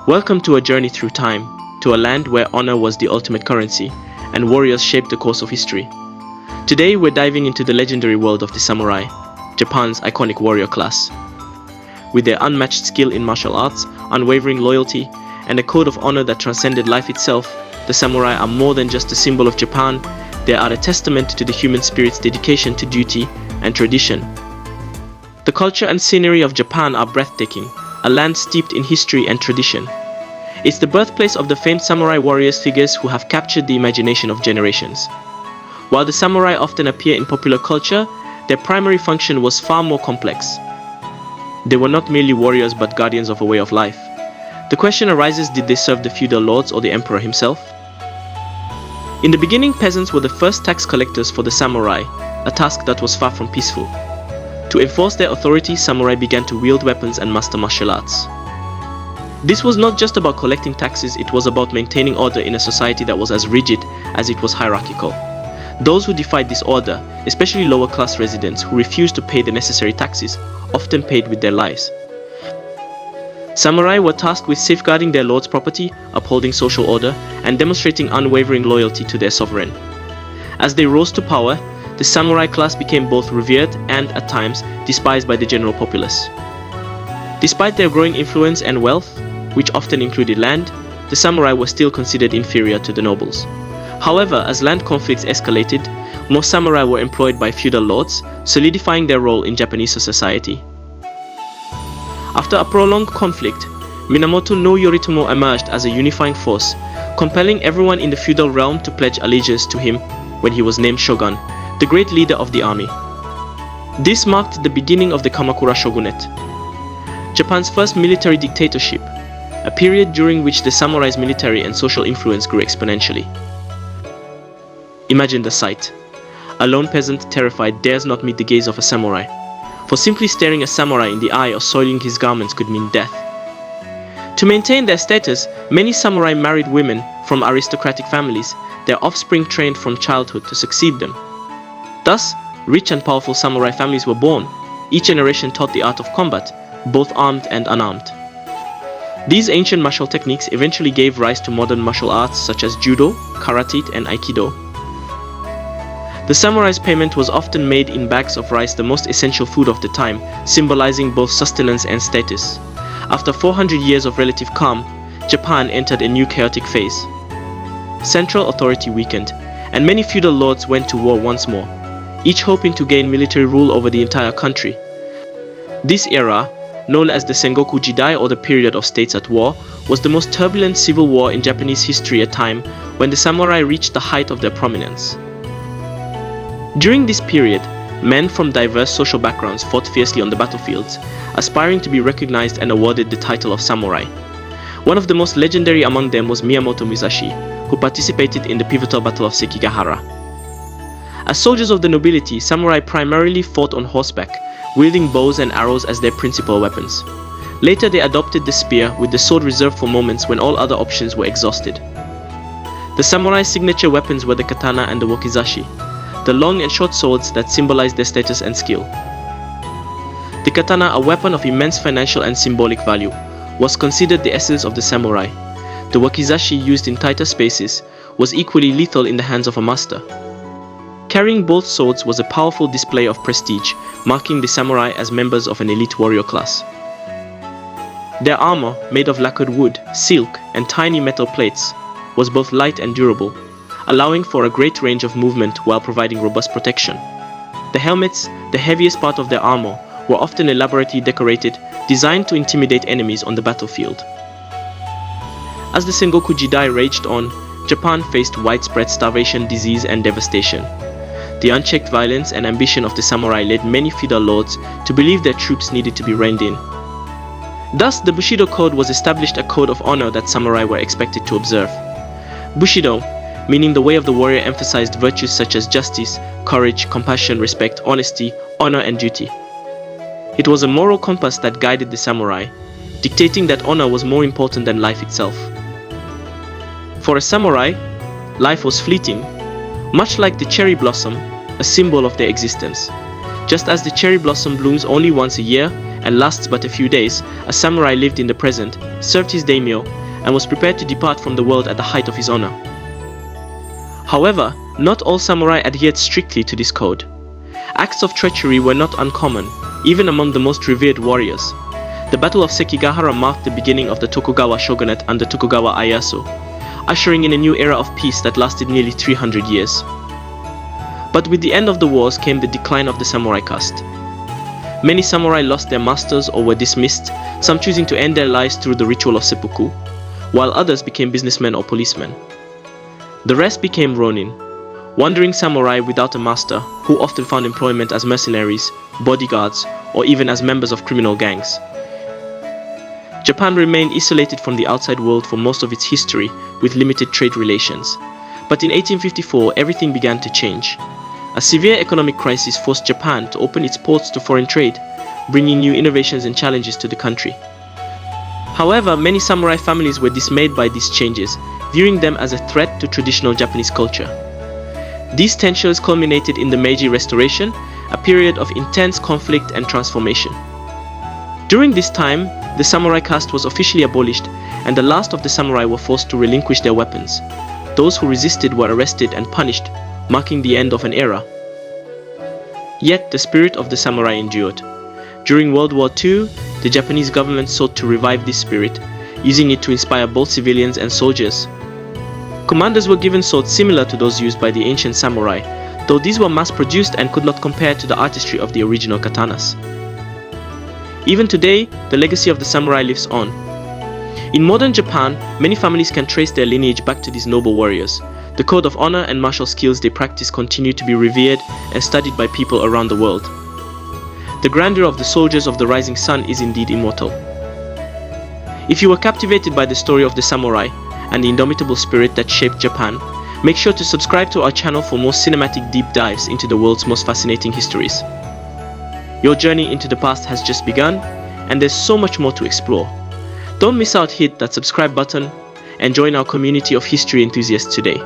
Welcome to a journey through time, to a land where honor was the ultimate currency, and warriors shaped the course of history. Today we're diving into the legendary world of the samurai, Japan's iconic warrior class. With their unmatched skill in martial arts, unwavering loyalty, and a code of honor that transcended life itself, the samurai are more than just a symbol of Japan, they are a testament to the human spirit's dedication to duty and tradition. The culture and scenery of Japan are breathtaking, a land steeped in history and tradition. It's the birthplace of the famed samurai warriors figures who have captured the imagination of generations. While the samurai often appear in popular culture, their primary function was far more complex. They were not merely warriors but guardians of a way of life. The question arises, did they serve the feudal lords or the emperor himself? In the beginning, peasants were the first tax collectors for the samurai, a task that was far from peaceful. To enforce their authority, samurai began to wield weapons and master martial arts. This was not just about collecting taxes, it was about maintaining order in a society that was as rigid as it was hierarchical. Those who defied this order, especially lower class residents who refused to pay the necessary taxes, often paid with their lives. Samurai were tasked with safeguarding their lord's property, upholding social order, and demonstrating unwavering loyalty to their sovereign. As they rose to power, the samurai class became both revered and, at times, despised by the general populace. Despite their growing influence and wealth, which often included land, the samurai were still considered inferior to the nobles. However, as land conflicts escalated, more samurai were employed by feudal lords, solidifying their role in Japanese society. After a prolonged conflict, Minamoto no Yoritomo emerged as a unifying force, compelling everyone in the feudal realm to pledge allegiance to him when he was named shogun, the great leader of the army. This marked the beginning of the Kamakura Shogunate, Japan's first military dictatorship, a period during which the samurai's military and social influence grew exponentially. Imagine the sight. A lone peasant, terrified, dares not meet the gaze of a samurai. For simply staring a samurai in the eye or soiling his garments could mean death. To maintain their status, many samurai married women from aristocratic families, their offspring trained from childhood to succeed them. Thus, rich and powerful samurai families were born. Each generation taught the art of combat, both armed and unarmed. These ancient martial techniques eventually gave rise to modern martial arts such as judo, karate, and aikido. The samurai's payment was often made in bags of rice, the most essential food of the time, symbolizing both sustenance and status. After 400 years of relative calm, Japan entered a new chaotic phase. Central authority weakened, and many feudal lords went to war once more, each hoping to gain military rule over the entire country. This era, known as the Sengoku Jidai, or the period of states at war, was the most turbulent civil war in Japanese history, a time when the samurai reached the height of their prominence. During this period, men from diverse social backgrounds fought fiercely on the battlefields, aspiring to be recognized and awarded the title of samurai. One of the most legendary among them was Miyamoto Musashi, who participated in the pivotal Battle of Sekigahara. As soldiers of the nobility, samurai primarily fought on horseback, wielding bows and arrows as their principal weapons. Later they adopted the spear, with the sword reserved for moments when all other options were exhausted. The samurai's signature weapons were the katana and the wakizashi, the long and short swords that symbolized their status and skill. The katana, a weapon of immense financial and symbolic value, was considered the essence of the samurai. The wakizashi, used in tighter spaces, was equally lethal in the hands of a master. Carrying both swords was a powerful display of prestige, marking the samurai as members of an elite warrior class. Their armor, made of lacquered wood, silk, and tiny metal plates, was both light and durable, allowing for a great range of movement while providing robust protection. The helmets, the heaviest part of their armor, were often elaborately decorated, designed to intimidate enemies on the battlefield. As the Sengoku Jidai raged on, Japan faced widespread starvation, disease, and devastation. The unchecked violence and ambition of the samurai led many feudal lords to believe their troops needed to be reined in. Thus, the Bushido Code was established, a code of honor that samurai were expected to observe. Bushido, meaning the way of the warrior, emphasized virtues such as justice, courage, compassion, respect, honesty, honor, and duty. It was a moral compass that guided the samurai, dictating that honor was more important than life itself. For a samurai, life was fleeting, much like the cherry blossom, a symbol of their existence. Just as the cherry blossom blooms only once a year and lasts but a few days, a samurai lived in the present, served his daimyo, and was prepared to depart from the world at the height of his honor. However, not all samurai adhered strictly to this code. Acts of treachery were not uncommon, even among the most revered warriors. The Battle of Sekigahara marked the beginning of the Tokugawa Shogunate under Tokugawa Ieyasu, ushering in a new era of peace that lasted nearly 300 years. But with the end of the wars came the decline of the samurai caste. Many samurai lost their masters or were dismissed, some choosing to end their lives through the ritual of seppuku, while others became businessmen or policemen. The rest became ronin, wandering samurai without a master who often found employment as mercenaries, bodyguards, or even as members of criminal gangs. Japan remained isolated from the outside world for most of its history with limited trade relations. But in 1854, everything began to change. A severe economic crisis forced Japan to open its ports to foreign trade, bringing new innovations and challenges to the country. However, many samurai families were dismayed by these changes, viewing them as a threat to traditional Japanese culture. These tensions culminated in the Meiji Restoration, a period of intense conflict and transformation. During this time, the samurai caste was officially abolished, and the last of the samurai were forced to relinquish their weapons. Those who resisted were arrested and punished, marking the end of an era. Yet the spirit of the samurai endured. During World War II, the Japanese government sought to revive this spirit, using it to inspire both civilians and soldiers. Commanders were given swords similar to those used by the ancient samurai, though these were mass-produced and could not compare to the artistry of the original katanas. Even today, the legacy of the samurai lives on. In modern Japan, many families can trace their lineage back to these noble warriors. The code of honor and martial skills they practice continue to be revered and studied by people around the world. The grandeur of the soldiers of the rising sun is indeed immortal. If you were captivated by the story of the samurai and the indomitable spirit that shaped Japan, make sure to subscribe to our channel for more cinematic deep dives into the world's most fascinating histories. Your journey into the past has just begun, and there's so much more to explore. Don't miss out, hit that subscribe button and join our community of history enthusiasts today.